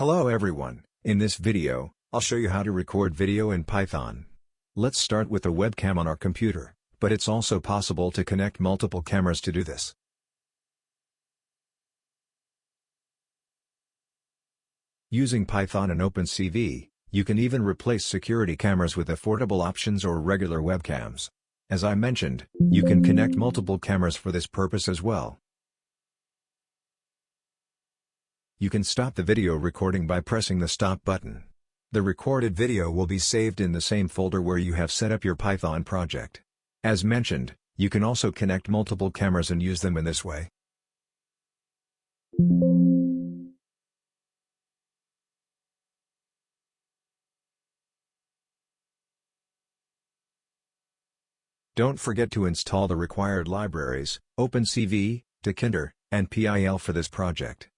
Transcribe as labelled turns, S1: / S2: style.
S1: Hello everyone, in this video, I'll show you how to record video in Python. Let's start with a webcam on our computer, but it's also possible to connect multiple cameras to do this. Using Python and OpenCV, you can even replace security cameras with affordable options or regular webcams. As I mentioned, you can connect multiple cameras for this purpose as well. You can stop the video recording by pressing the stop button. The recorded video will be saved in the same folder where you have set up your Python project. As mentioned, you can also connect multiple cameras and use them in this way. Don't forget to install the required libraries, OpenCV, Tkinter, and PIL for this project.